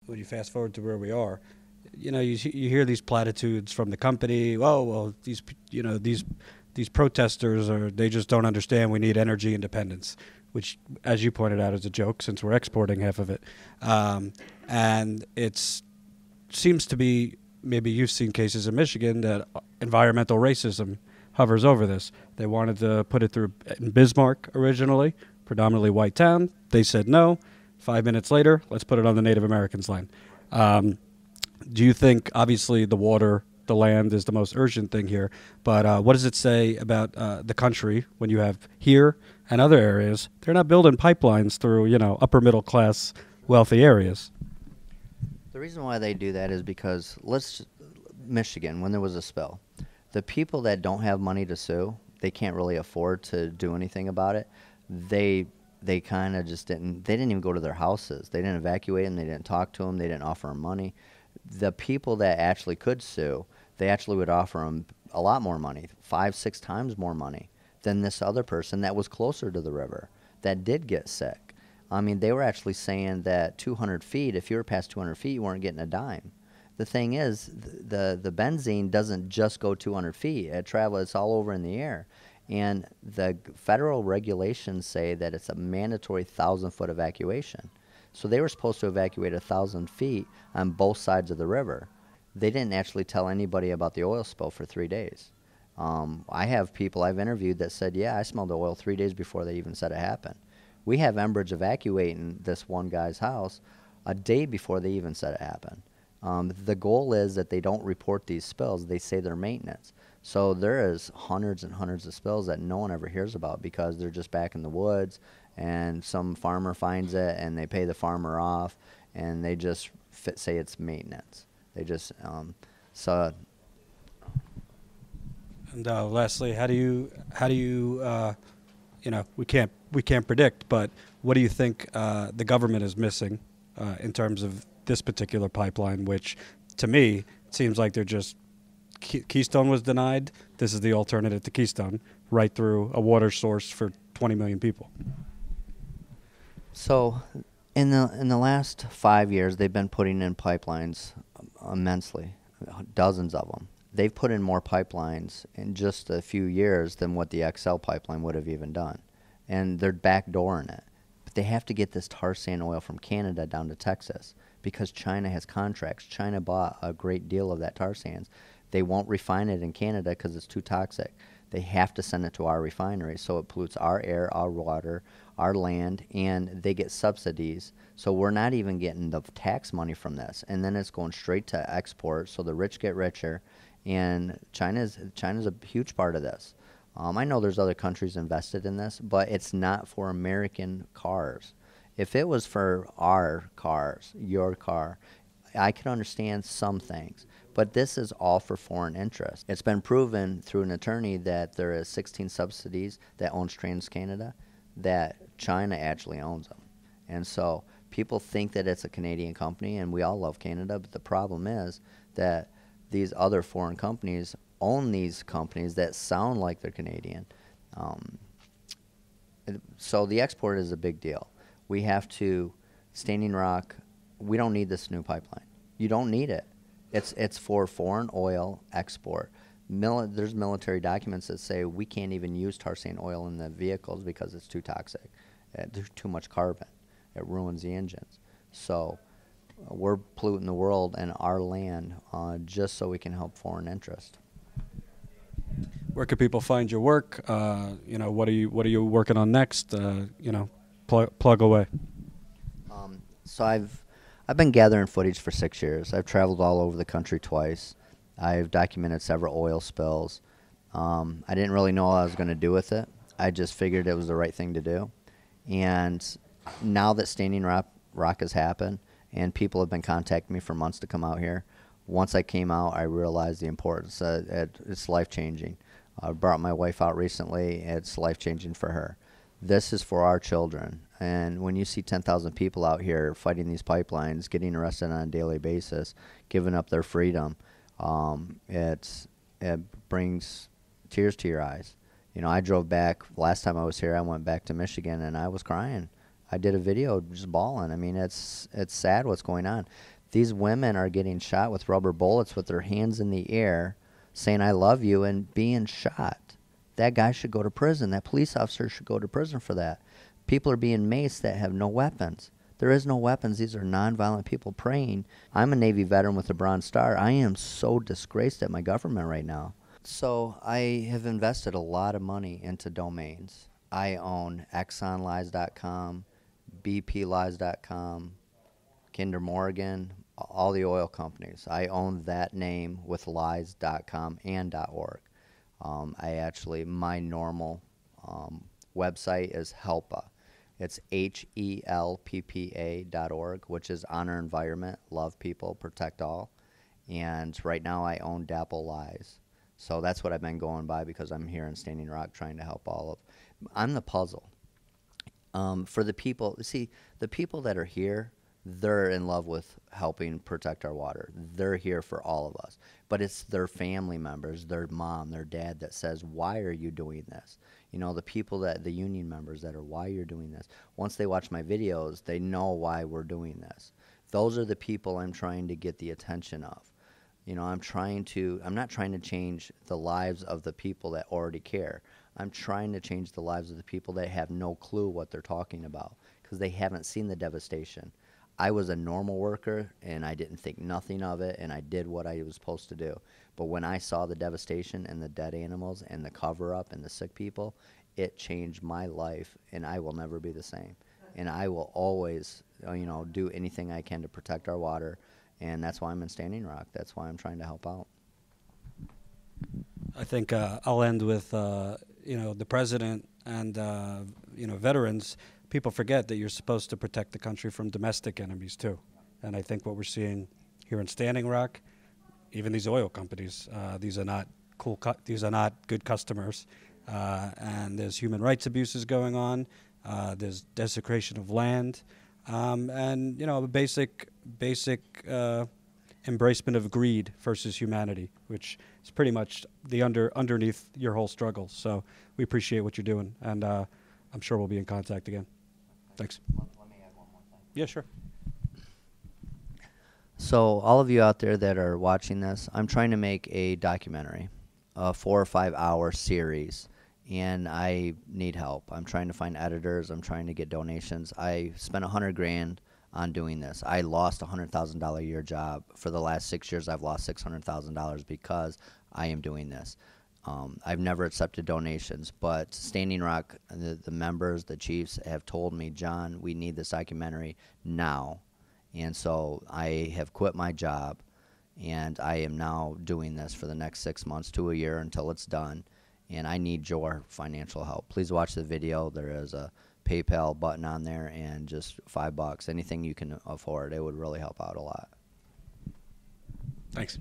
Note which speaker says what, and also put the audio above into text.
Speaker 1: when you fast forward to where we are, you hear these platitudes from the company. Oh well, these protesters they just don't understand. We need energy independence, which, as you pointed out, is a joke since we're exporting half of it, and it's seems to be, maybe you've seen cases in Michigan that environmental racism hovers over this. They wanted to put it through in Bismarck originally, predominantly white town. They said no. 5 minutes later, let's put it on the Native Americans' land. Do you think, obviously, the water, the land is the most urgent thing here, but what does it say about the country when you have here and other areas? They're not building pipelines through, upper middle class, wealthy areas.
Speaker 2: The reason why they do that is because Michigan, when there was a spill, the people that don't have money to sue, they can't really afford to do anything about it. They kind of just they didn't even go to their houses. They didn't evacuate them. They didn't talk to them. They didn't offer them money. The people that actually could sue, they actually would offer them a lot more money, 5, 6 times more money than this other person that was closer to the river that did get sick. I mean, they were actually saying that 200 feet, if you were past 200 feet, you weren't getting a dime. The thing is, the benzene doesn't just go 200 feet. It's all over in the air. And the federal regulations say that it's a mandatory 1,000-foot evacuation. So they were supposed to evacuate 1,000 feet on both sides of the river. They didn't actually tell anybody about the oil spill for 3 days. I have people I've interviewed that said, yeah, I smelled the oil 3 days before they even said it happened. We have Enbridge evacuating this one guy's house a day before they even said it happened. The goal is that they don't report these spills. They say they're maintenance. So there is hundreds and hundreds of spills that no one ever hears about because they're just back in the woods and some farmer finds it and they pay the farmer off and they just say it's maintenance. They just, so.
Speaker 1: And lastly, how do you we can't predict, but what do you think the government is missing in terms of this particular pipeline, which to me seems like they're just, Keystone was denied. This is the alternative to Keystone, right through a water source for 20 million people.
Speaker 2: So in the last 5 years, they've been putting in pipelines immensely, dozens of them. They've put in more pipelines in just a few years than what the XL pipeline would have even done. And they're backdooring it. But they have to get this tar sand oil from Canada down to Texas because China has contracts. China bought a great deal of that tar sands. They won't refine it in Canada because it's too toxic. They have to send it to our refinery, so it pollutes our air, our water, our land, and they get subsidies. So we're not even getting the tax money from this. And then it's going straight to export, so the rich get richer. And China's a huge part of this. I know there's other countries invested in this, but it's not for American cars. If it was for our cars, your car, I could understand some things. But this is all for foreign interest. It's been proven through an attorney that there is 16 subsidies that owns TransCanada, that China actually owns them. And so people think that it's a Canadian company, and we all love Canada, but the problem is that these other foreign companies own these companies that sound like they're Canadian. So the export is a big deal. We have to, Standing Rock, we don't need this new pipeline. You don't need it. It's for foreign oil export. There's military documents that say we can't even use tar sand oil in the vehicles because it's too toxic. There's too much carbon. It ruins the engines. So we're polluting the world and our land just so we can help foreign interest.
Speaker 1: Where can people find your work? What are you working on next? Plug away.
Speaker 2: So I've been gathering footage for 6 years. I've traveled all over the country twice. I've documented several oil spills. I didn't really know what I was going to do with it. I just figured it was the right thing to do. And now that Standing Rock has happened, and people have been contacting me for months to come out here, once I came out, I realized the importance. It's life-changing. I brought my wife out recently. It's life-changing for her. This is for our children. And when you see 10,000 people out here fighting these pipelines, getting arrested on a daily basis, giving up their freedom, it brings tears to your eyes. I drove back. Last time I was here, I went back to Michigan, and I was crying. I did a video just bawling. I mean, it's sad what's going on. These women are getting shot with rubber bullets with their hands in the air saying, I love you, and being shot. That guy should go to prison. That police officer should go to prison for that. People are being maced that have no weapons. There is no weapons. These are nonviolent people praying. I'm a Navy veteran with a Bronze Star. I am so disgraced at my government right now. So I have invested a lot of money into domains. I own ExxonLies.com, BPLies.com, Kinder Morgan, all the oil companies. I own that name with lies.com and .org. My normal website is HELPA. It's HELPPA.org, which is honor environment, love people, protect all. And right now I own DAPL Lies. So that's what I've been going by because I'm here in Standing Rock trying to help all of. I'm the puzzle. For the people, see, the people that are here, they're in love with helping protect our water. They're here for all of us. But it's their family members, their mom, their dad that says, why are you doing this? You know, the people the union members that are, why you're doing this. Once they watch my videos, they know why we're doing this. Those are the people I'm trying to get the attention of. You know, I'm not trying to change the lives of the people that already care. I'm trying to change the lives of the people that have no clue what they're talking about because they haven't seen the devastation. I was a normal worker, and I didn't think nothing of it, and I did what I was supposed to do. But when I saw the devastation and the dead animals and the cover-up and the sick people, it changed my life, and I will never be the same. And I will always, do anything I can to protect our water, and that's why I'm in Standing Rock. That's why I'm trying to help out.
Speaker 1: I think I'll end with, the president and, veterans. People forget that you're supposed to protect the country from domestic enemies too. And I think what we're seeing here in Standing Rock, even these oil companies, these are not these are not good customers. And there's human rights abuses going on. There's desecration of land, and a basic embracement of greed versus humanity, which is pretty much the underneath your whole struggle. So we appreciate what you're doing, and I'm sure we'll be in contact again. Thanks.
Speaker 2: Let me add one more thing.
Speaker 1: Yeah, sure.
Speaker 2: So all of you out there that are watching this, I'm trying to make a documentary, a 4 or 5 hour series, and I need help. I'm trying to find editors. I'm trying to get donations. I spent $100,000 on doing this. I lost a $100,000 a year job. For the last 6 years, I've lost $600,000 because I am doing this. I've never accepted donations, but Standing Rock, the members, the chiefs have told me, John, we need this documentary now. And so I have quit my job, and I am now doing this for the next 6 months to a year until it's done. And I need your financial help. Please watch the video. There is a PayPal button on there, and just $5, anything you can afford. It would really help out a lot.
Speaker 1: Thanks.